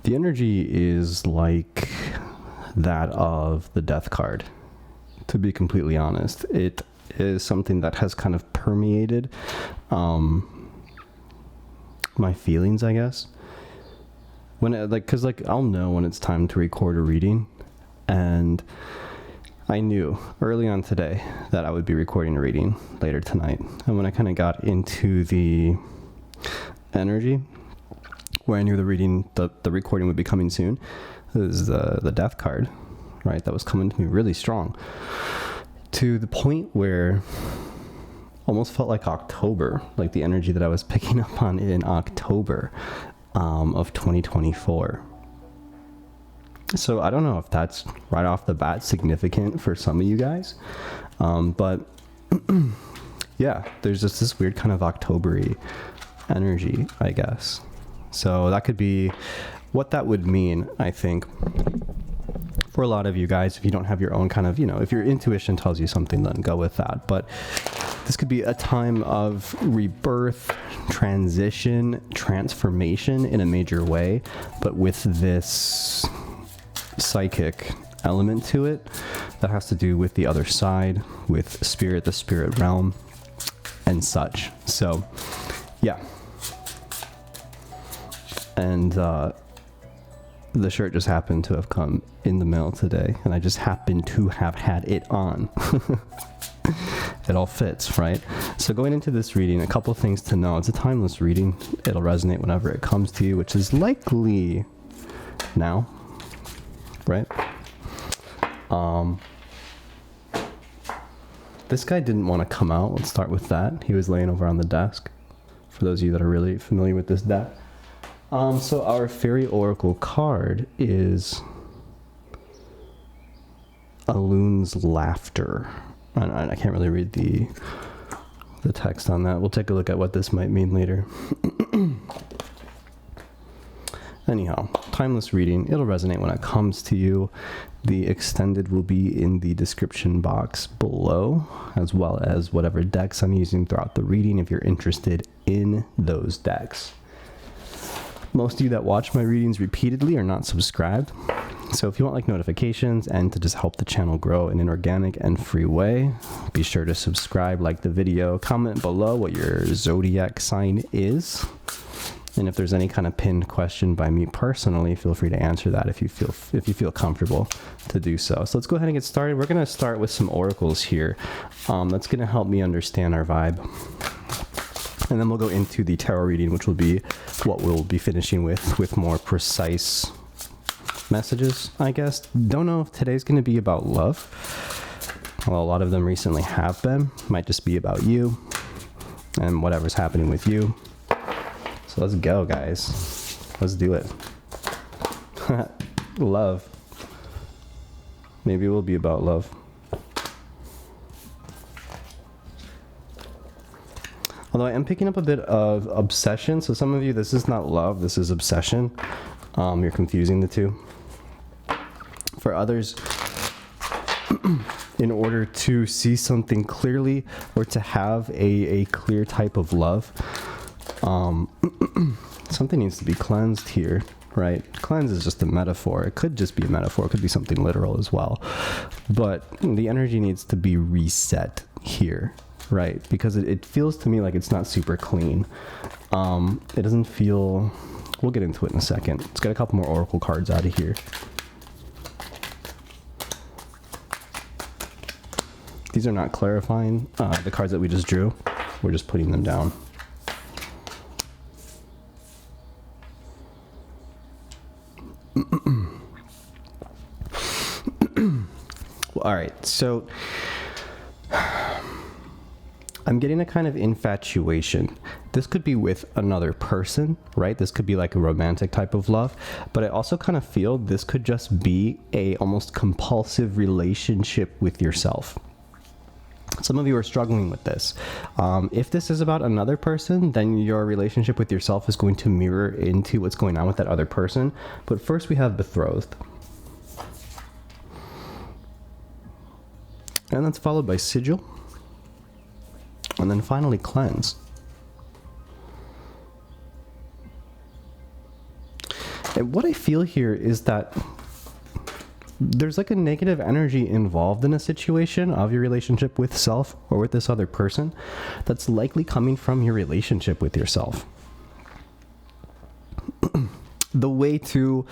The energy is like that of the death card, to be completely honest. It is something that has kind of permeated my feelings, I guess. When because I'll know when it's time to record a reading, and I knew early on today that I would be recording a reading later tonight. And when I kind of got into the energy, where I knew the recording would be coming soon, it was the death card, right? That was coming to me really strong, to the point where almost felt like October, like the energy that I was picking up on in October of 2024. So I don't know if that's right off the bat significant for some of you guys, but yeah, there's just this weird kind of October-y energy, I guess. So that could be what that would mean, I think, for a lot of you guys. If you don't have your own kind of, if your intuition tells you something, then go with that. But this could be a time of rebirth, transition, transformation in a major way, but with this psychic element to it that has to do with the other side, with spirit, the spirit realm, and such. So, yeah. And the shirt just happened to have come in the mail today, and I just happened to have had it on. It all fits, right? So going into this reading, a couple things to know. It's a timeless reading. It'll resonate whenever it comes to you, which is likely now, right? This guy didn't want to come out. Let's start with that. He was laying over on the desk, for those of you that are really familiar with this deck. So our fairy oracle card is a loon's laughter. I can't really read the text on that. We'll take a look at what this might mean later. Anyhow, timeless reading. It'll resonate when it comes to you. The extended will be in the description box below, as well as whatever decks I'm using throughout the reading if you're interested in those decks. Most of you that watch my readings repeatedly are not subscribed. So if you want notifications and to just help the channel grow in an organic and free way, be sure to subscribe, like the video, comment below what your zodiac sign is. And if there's any kind of pinned question by me personally, feel free to answer that if you feel comfortable to do so. So let's go ahead and get started. We're going to start with some oracles here. That's going to help me understand our vibe. And then we'll go into the tarot reading, which will be what we'll be finishing with more precise messages, I guess. Don't know if today's going to be about love. Well, a lot of them recently have been. Might just be about you and whatever's happening with you. So let's go, guys. Let's do it. Love. Maybe it will be about love. Although I am picking up a bit of obsession. So some of you, this is not love, this is obsession. You're confusing the two. For others, in order to see something clearly or to have a clear type of love, something needs to be cleansed here, right? Cleanse is just a metaphor. It could just be a metaphor. It could be something literal as well. But the energy needs to be reset here, right? Because it feels to me like it's not super clean. It doesn't feel... We'll get into it in a second. Let's get a couple more oracle cards out of here. These are not clarifying. The cards that we just drew, we're just putting them down. Well, all right, so I'm getting a kind of infatuation. This could be with another person, right? This could be like a romantic type of love, but I also kind of feel this could just be a almost compulsive relationship with yourself. Some of you are struggling with this. If this is about another person, then your relationship with yourself is going to mirror into what's going on with that other person. But first we have betrothed. And that's followed by sigil. And then finally cleanse. And what I feel here is that there's like a negative energy involved in a situation of your relationship with self or with this other person that's likely coming from your relationship with yourself. The way to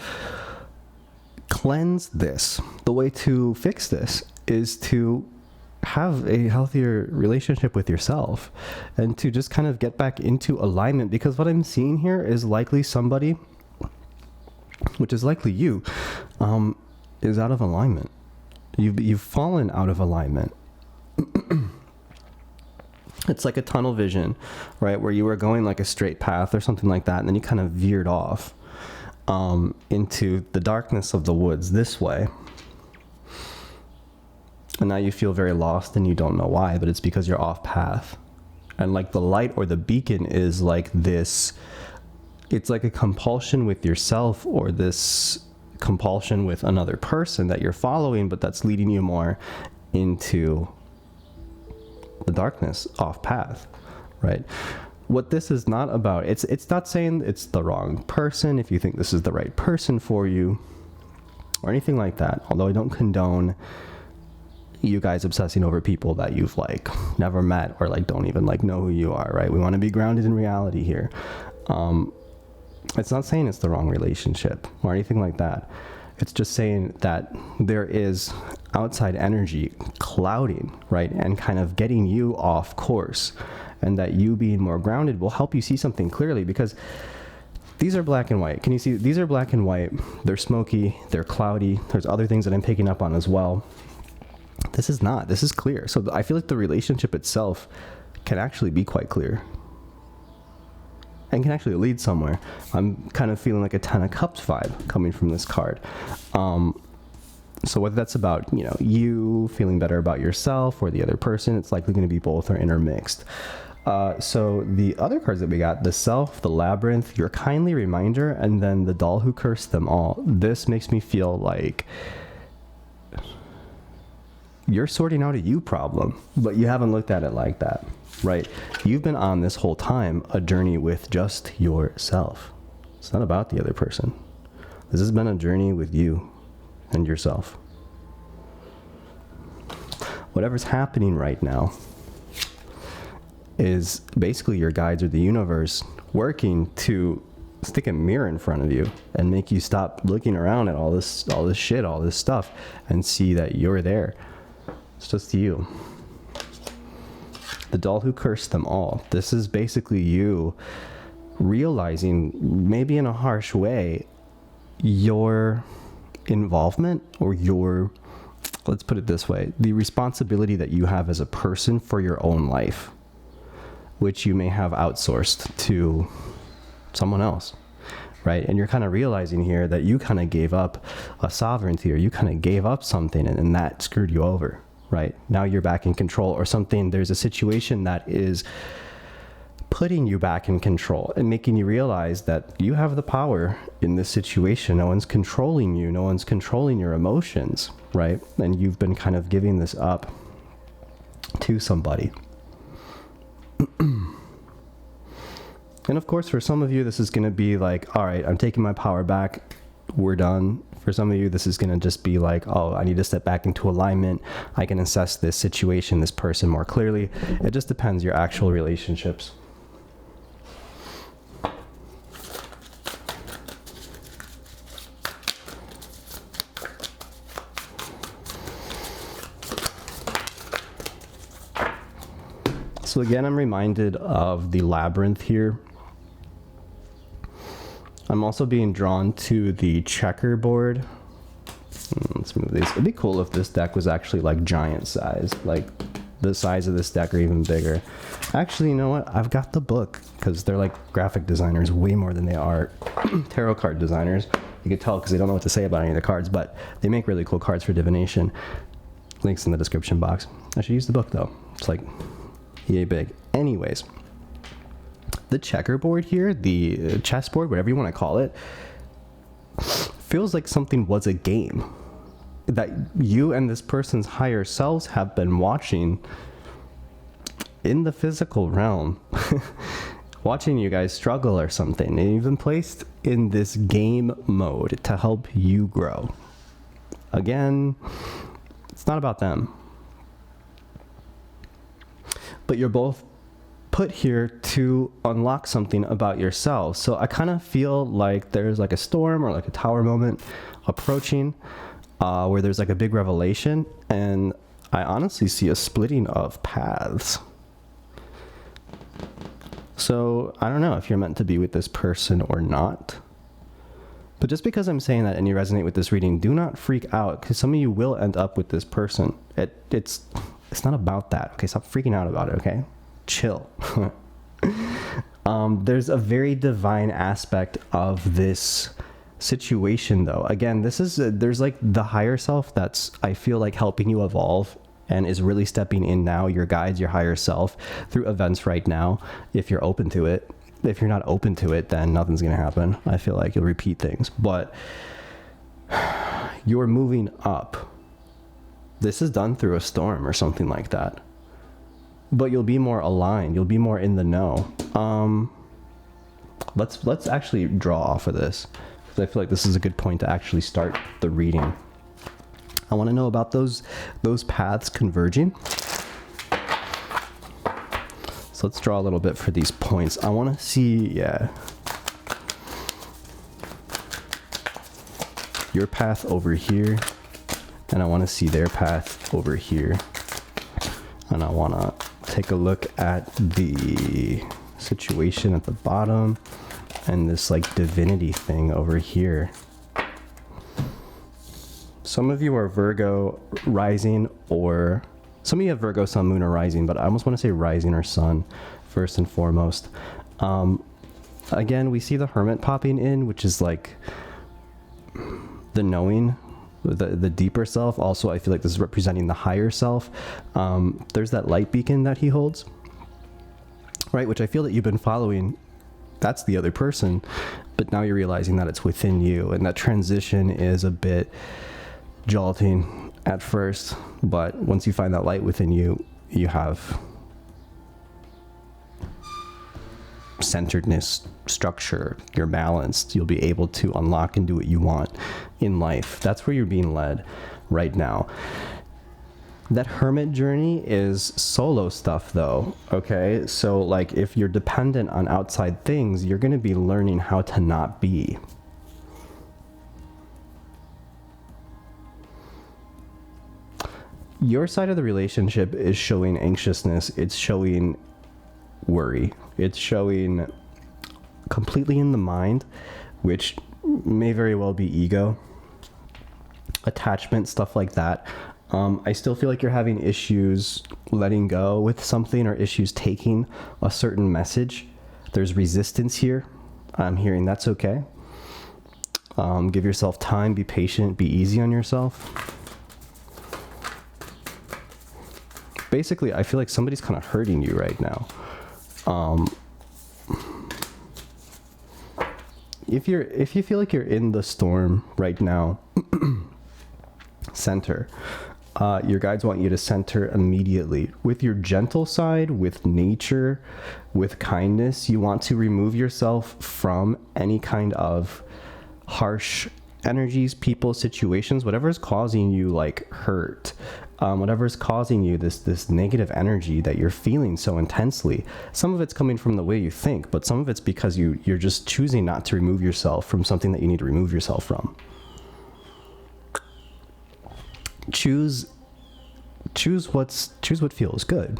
cleanse this, the way to fix this is to have a healthier relationship with yourself and to just kind of get back into alignment, because what I'm seeing here is likely somebody, which is likely you, is out of alignment. You've fallen out of alignment. It's like a tunnel vision, right? Where you were going like a straight path or something like that, and then you kind of veered off into the darkness of the woods this way. And now you feel very lost and you don't know why, but it's because you're off path. And like the light or the beacon is like this, it's like a compulsion with yourself or this compulsion with another person that you're following, but that's leading you more into the darkness, off path, right? What this is not about, it's not saying it's the wrong person if you think this is the right person for you or anything like that, although I don't condone you guys obsessing over people that you've like never met or like don't even like know who you are, right? We want to be grounded in reality here. It's not saying it's the wrong relationship or anything like that. It's just saying that there is outside energy clouding, right? And kind of getting you off course, and that you being more grounded will help you see something clearly, because these are black and white. Can you see? These are black and white. They're smoky, they're cloudy. There's other things that I'm picking up on as well. This is not. This is clear. So I feel like the relationship itself can actually be quite clear and can actually lead somewhere. I'm kind of feeling like a 10 of Cups vibe coming from this card. So whether that's about, you know, you feeling better about yourself or the other person, it's likely going to be both or intermixed. So the other cards that we got, the Self, the Labyrinth, your kindly reminder, and then the Doll who cursed them all. This makes me feel like you're sorting out a you problem, but you haven't looked at it like that, right? You've been on this whole time a journey with just yourself. It's not about the other person. This has been a journey with you and yourself. Whatever's happening right now is basically your guides or the universe working to stick a mirror in front of you and make you stop looking around at all this shit, all this stuff, and see that you're there. It's just you. The Doll who cursed them all. This is basically you realizing, maybe in a harsh way, your involvement or your, let's put it this way, the responsibility that you have as a person for your own life, which you may have outsourced to someone else, right? And you're kind of realizing here that you kind of gave up a sovereignty, or you kind of gave up something, and that screwed you over, right? Now you're back in control, or something, there's a situation that is putting you back in control and making you realize that you have the power in this situation. No one's controlling you. No one's controlling your emotions, right? And you've been kind of giving this up to somebody. And of course, for some of you, this is going to be like, all right, I'm taking my power back. We're done. For some of you, this is going to just be like, oh, I need to step back into alignment. I can assess this situation, this person more clearly. It just depends your actual relationships. So again, I'm reminded of the Labyrinth here. I'm also being drawn to the checkerboard. Let's move these. It'd be cool if this deck was actually like giant size, like the size of this deck or even bigger. Actually, you know what? I've got the book, because they're like graphic designers way more than they are tarot card designers. You can tell because they don't know what to say about any of the cards, but they make really cool cards for divination. Links in the description box. I should use the book though. It's like yay big. Anyways, the checkerboard here, the chessboard, whatever you want to call it, feels like something was a game that you and this person's higher selves have been watching in the physical realm watching you guys struggle or something, and you've been placed in this game mode to help you grow. Again, it's not about them, but you're both put here to unlock something about yourselves. So I kind of feel like there's like a storm or like a tower moment approaching, where there's like a big revelation, and I honestly see a splitting of paths. So I don't know if you're meant to be with this person or not. But just because I'm saying that and you resonate with this reading, do not freak out, because some of you will end up with this person. It's not about that. Okay, stop freaking out about it, okay? Chill. There's a very divine aspect of this situation, though. Again, there's like the higher self that's, I feel like, helping you evolve and is really stepping in now, your guides, your higher self, through events right now, if you're open to it. If you're not open to it, then nothing's going to happen. I feel like you'll repeat things, but you're moving up. This is done through a storm or something like that, but you'll be more aligned. You'll be more in the know. Let's actually draw off of this, because I feel like this is a good point to actually start the reading. I want to know about those paths converging. So let's draw a little bit for these points. I want to see, your path over here, and I want to see their path over here. And I want to take a look at the situation at the bottom and this like divinity thing over here. Some of you are Virgo rising, or some of you have Virgo, Sun, Moon, or Rising, but I almost want to say Rising or Sun first and foremost. Again, we see the Hermit popping in, which is like the knowing, the deeper self. Also, I feel like this is representing the higher self. There's that light beacon that he holds, right? Which I feel that you've been following. That's the other person, but now you're realizing that it's within you, and that transition is a bit jolting at first, but once you find that light within you, you have centeredness, structure, you're balanced, you'll be able to unlock and do what you want in life. That's where you're being led right now. That hermit journey is solo stuff though, okay? So like if you're dependent on outside things, you're going to be learning how to not be. Your side of the relationship is showing anxiousness, it's showing worry, it's showing completely in the mind, which may very well be ego, attachment, stuff like that. I still feel like you're having issues letting go with something, or issues taking a certain message. There's resistance here. I'm hearing that's okay. Give yourself time, be patient, be easy on yourself. Basically, I feel like somebody's kind of hurting you right now. If you feel like you're in the storm right now, center. Your guides want you to center immediately. With your gentle side, with nature, with kindness, you want to remove yourself from any kind of harsh energies, people, situations, whatever is causing you like hurt, whatever is causing you this negative energy that you're feeling so intensely. Some of it's coming from the way you think, but some of it's because you're just choosing not to remove yourself from something that you need to remove yourself from. Choose what feels good.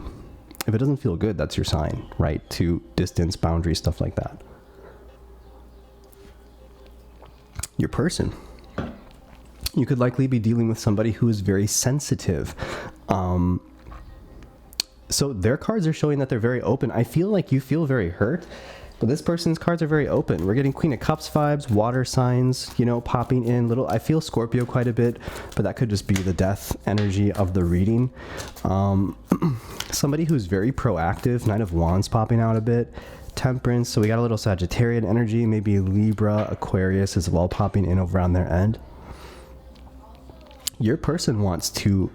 If it doesn't feel good, that's your sign, right? To distance, boundaries, stuff like that. Your person. You could likely be dealing with somebody who is very sensitive. So their cards are showing that they're very open. I feel like you feel very hurt, but this person's cards are very open. We're getting Queen of Cups vibes, water signs, popping in little. I feel Scorpio quite a bit, but that could just be the death energy of the reading. Somebody who's very proactive, Knight of Wands popping out a bit. Temperance, so we got a little Sagittarian energy, maybe Libra, Aquarius as well popping in over on their end. Your person wants to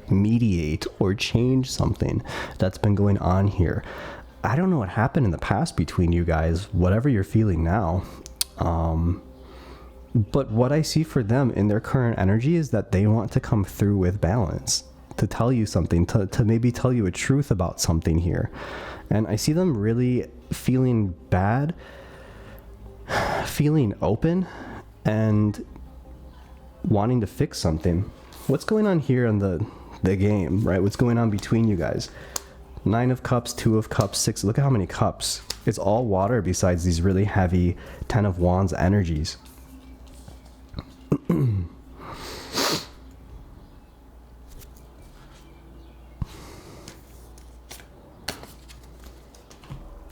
mediate or change something that's been going on here. I don't know what happened in the past between you guys, whatever you're feeling now. But what I see for them in their current energy is that they want to come through with balance, to tell you something, to maybe tell you a truth about something here. And I see them really feeling bad, feeling open, and wanting to fix something. What's going on here in the game, right? What's going on between you guys? 9 of Cups, 2 of Cups, 6. Look at how many cups. It's all water besides these really heavy 10 of Wands energies.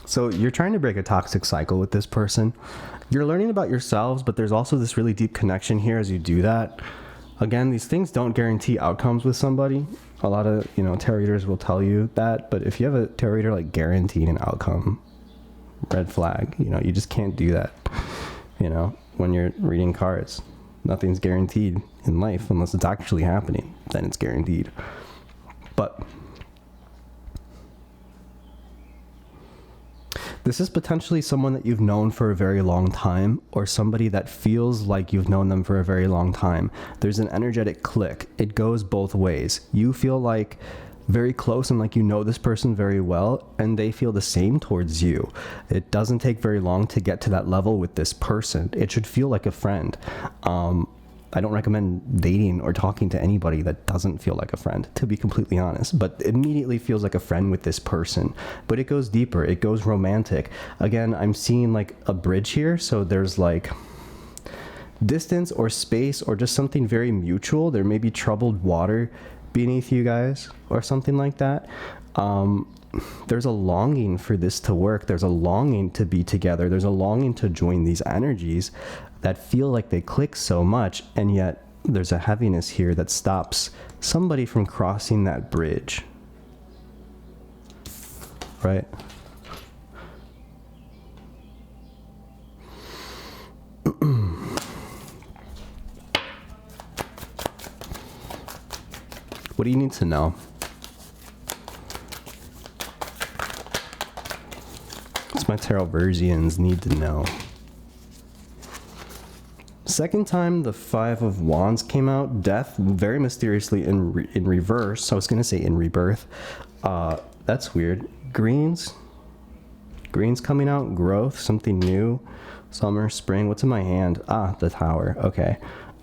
So you're trying to break a toxic cycle with this person. You're learning about yourselves, but there's also this really deep connection here as you do that. Again, these things don't guarantee outcomes with somebody. A lot of, tarot readers will tell you that, but if you have a tarot reader like guaranteeing an outcome, red flag, you just can't do that. When you're reading cards, nothing's guaranteed in life unless it's actually happening, then it's guaranteed. But this is potentially someone that you've known for a very long time, or somebody that feels like you've known them for a very long time. There's an energetic click. It goes both ways. You feel like very close and like you know this person very well, and they feel the same towards you. It doesn't take very long to get to that level with this person. It should feel like a friend. I don't recommend dating or talking to anybody that doesn't feel like a friend, to be completely honest, but it immediately feels like a friend with this person. But it goes deeper, it goes romantic. Again, I'm seeing like a bridge here, so there's like distance or space or just something very mutual. There may be troubled water beneath you guys or something like that. There's a longing for this to work. There's a longing to be together. There's a longing to join these energies that feel like they click so much, and yet there's a heaviness here that stops somebody from crossing that bridge, right? What do you need to know? What's my TAROVERSIans need to know? Second time the 5 of Wands came out, death, very mysteriously in reverse. I was going to say in rebirth. That's weird. Greens coming out, growth, something new, summer, spring. What's in my hand? The Tower. Okay.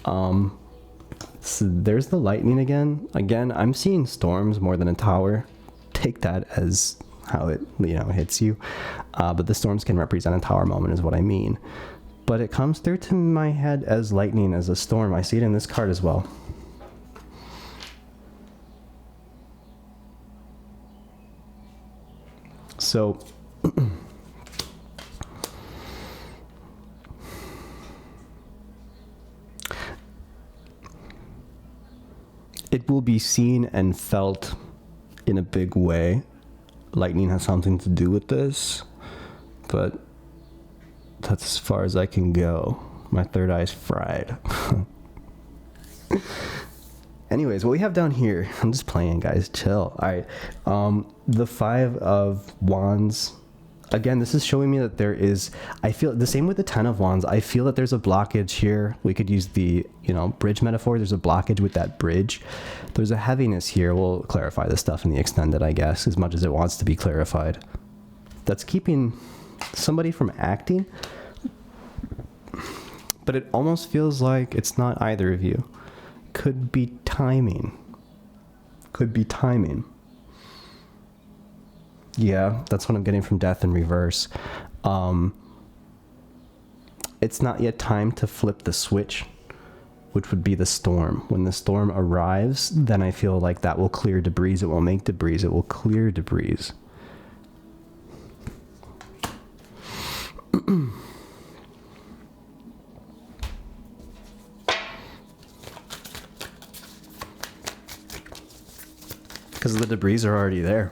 So there's the lightning again. Again, I'm seeing storms more than a tower. Take that as how it, hits you. But the storms can represent a tower moment is what I mean. But it comes through to my head as lightning, as a storm. I see it in this card as well. So, it will be seen and felt in a big way. Lightning has something to do with this, but that's as far as I can go. My third eye's fried. Anyways, what we have down here, I'm just playing, guys, chill. All right, the 5 of Wands. Again, this is showing me that there is, I feel the same with the 10 of Wands. I feel that there's a blockage here. We could use the, bridge metaphor. There's a blockage with that bridge. There's a heaviness here. We'll clarify this stuff in the extended, I guess, as much as it wants to be clarified. That's keeping somebody from acting, but it almost feels like it's not either of you. Could be timing. Yeah, that's what I'm getting from death in reverse. It's not yet time to flip the switch, which would be the storm. When the storm arrives, then I feel like that will clear debris. It will make debris. It will clear debris. Because the debris are already there.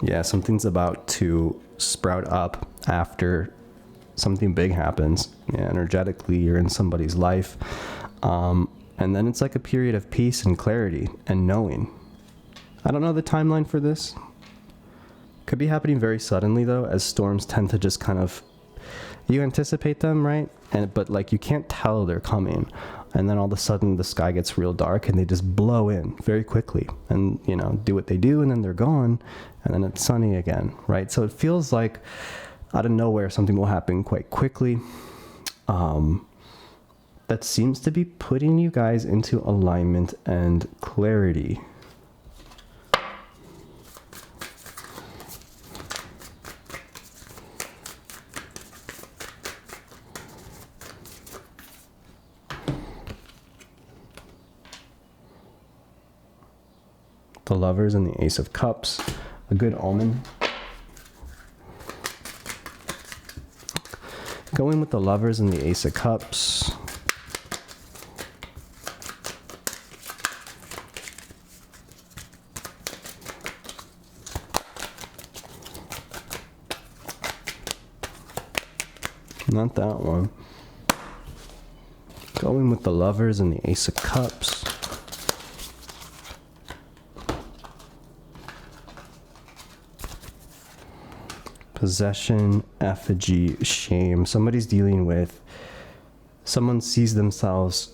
Yeah, something's about to sprout up after something big happens. Yeah, energetically, you're in somebody's life. And then it's like a period of peace and clarity and knowing. I don't know the timeline for this. Could be happening very suddenly though, as storms tend to just kind of, you anticipate them, right? But like you can't tell they're coming. And then all of a sudden the sky gets real dark and they just blow in very quickly and, you know, do what they do and then they're gone and then it's sunny again, right? So it feels like out of nowhere something will happen quite quickly. That seems to be putting you guys into alignment and clarity. The Lovers and the Ace of Cups, a good omen. Going with the Lovers and the Ace of Cups. Not that one. Going with the Lovers and the Ace of Cups. Possession, effigy, shame. Somebody's dealing with, someone sees themselves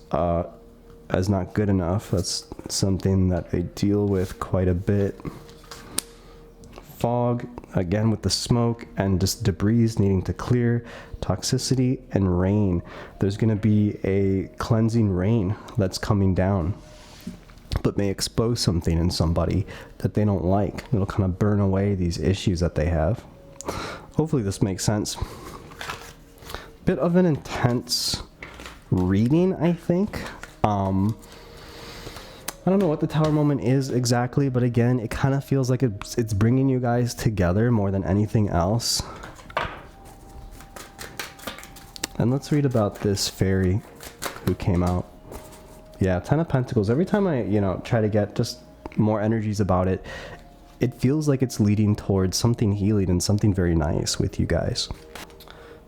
as not good enough. That's something that they deal with quite a bit. Fog, again with the smoke and just debris needing to clear. Toxicity and rain. There's going to be a cleansing rain that's coming down, but may expose something in somebody that they don't like. It'll kind of burn away these issues that they have. Hopefully this makes sense. Bit of an intense reading, I think. I don't know what the Tower moment is exactly, but again, it kind of feels like it's bringing you guys together more than anything else. And let's read about this fairy who came out. Yeah, 10 of Pentacles. Every time I, try to get just more energies about it, it feels like it's leading towards something healing and something very nice with you guys.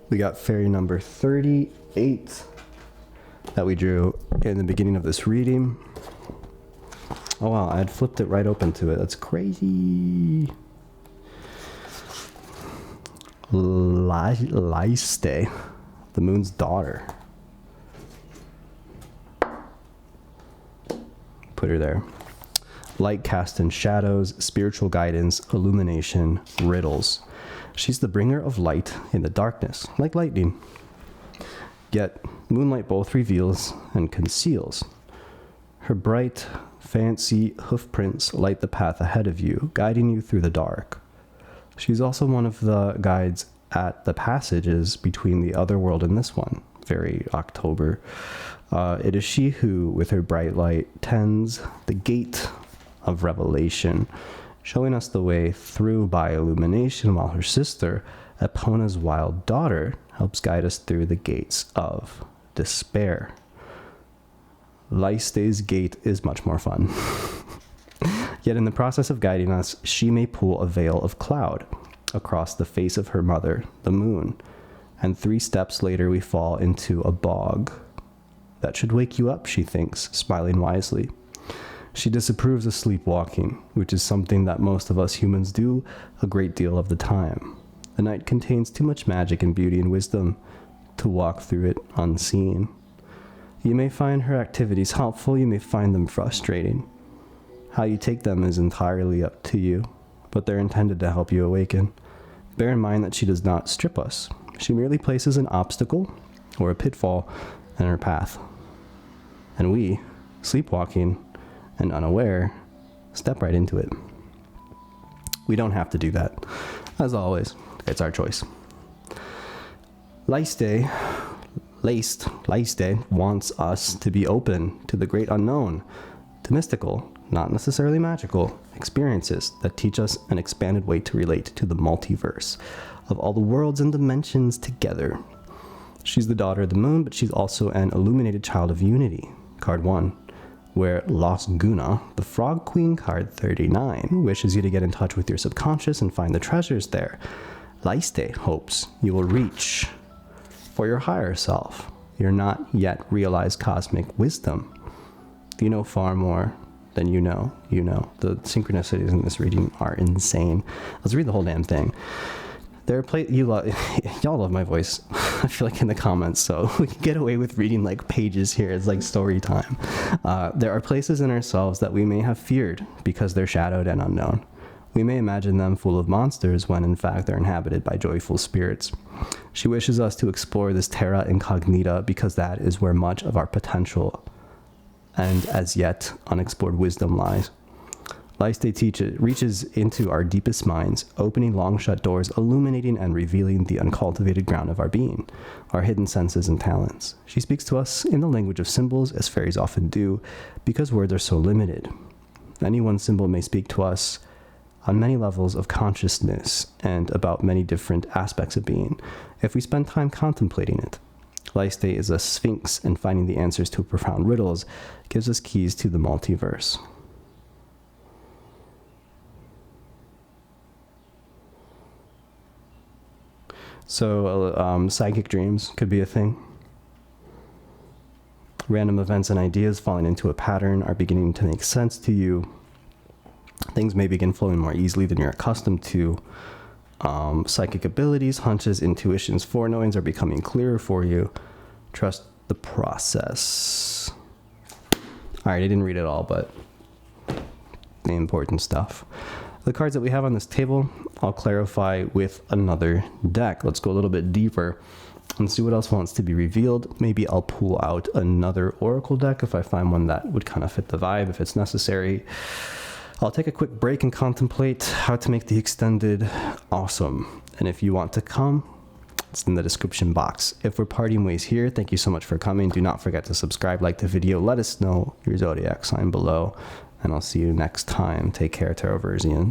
We got fairy number 38 that we drew in the beginning of this reading. Oh wow, I had flipped it right open to it. That's crazy. Laiste, the moon's daughter. Put her there. Light cast in shadows, spiritual guidance, illumination, riddles. She's the bringer of light in the darkness, like lightning. Yet, moonlight both reveals and conceals. Her bright, fancy hoofprints light the path ahead of you, guiding you through the dark. She's also one of the guides at the passages between the other world and this one. Very October. It is she who, with her bright light, tends the gate of revelation, showing us the way through by illumination, while her sister, Epona's wild daughter, helps guide us through the gates of despair. Laiste's gate is much more fun. Yet in the process of guiding us, she may pull a veil of cloud across the face of her mother, the moon, and 3 steps later we fall into a bog. That should wake you up, she thinks, smiling wisely. She disapproves of sleepwalking, which is something that most of us humans do a great deal of the time. The night contains too much magic and beauty and wisdom to walk through it unseen. You may find her activities helpful, you may find them frustrating. How you take them is entirely up to you, but they're intended to help you awaken. Bear in mind that she does not strip us. She merely places an obstacle or a pitfall in her path. And we, sleepwalking and unaware, step right into it. We don't have to do that. As always, it's our choice. Laiste wants us to be open to the great unknown, to mystical, not necessarily magical, experiences that teach us an expanded way to relate to the multiverse of all the worlds and dimensions together. She's the daughter of the moon, but she's also an illuminated child of unity. Card 1, where Los Guna, the Frog Queen, card 39, wishes you to get in touch with your subconscious and find the treasures there. Laiste hopes you will reach for your higher self, your not yet realized cosmic wisdom. You know far more then you know. The synchronicities in this reading are insane. Let's read the whole damn thing. Y'all love my voice. I feel like in the comments, so we can get away with reading like pages here. It's like story time. There are places in ourselves that we may have feared because they're shadowed and unknown. We may imagine them full of monsters when in fact they're inhabited by joyful spirits. She wishes us to explore this terra incognita because that is where much of our potential and as yet unexplored wisdom lies. Laiste reaches into our deepest minds, opening long shut doors, illuminating and revealing the uncultivated ground of our being, our hidden senses and talents. She speaks to us in the language of symbols, as fairies often do, because words are so limited. Any one symbol may speak to us on many levels of consciousness and about many different aspects of being, if we spend time contemplating it. Laiste is a sphinx, and finding the answers to profound riddles gives us keys to the multiverse. So, psychic dreams could be a thing. Random events and ideas falling into a pattern are beginning to make sense to you. Things may begin flowing more easily than you're accustomed to. Psychic abilities, hunches, intuitions, foreknowings are becoming clearer for you. Trust the process. All right, I didn't read it all, but the important stuff. The cards that we have on this table, I'll clarify with another deck. Let's go a little bit deeper and see what else wants to be revealed. Maybe I'll pull out another oracle deck if I find one that would kind of fit the vibe, if it's necessary. I'll take a quick break and contemplate how to make the extended awesome. And if you want to come, it's in the description box. If we're parting ways here, thank you so much for coming. Do not forget to subscribe, like the video. Let us know your zodiac sign below. And I'll see you next time. Take care, Taroversians.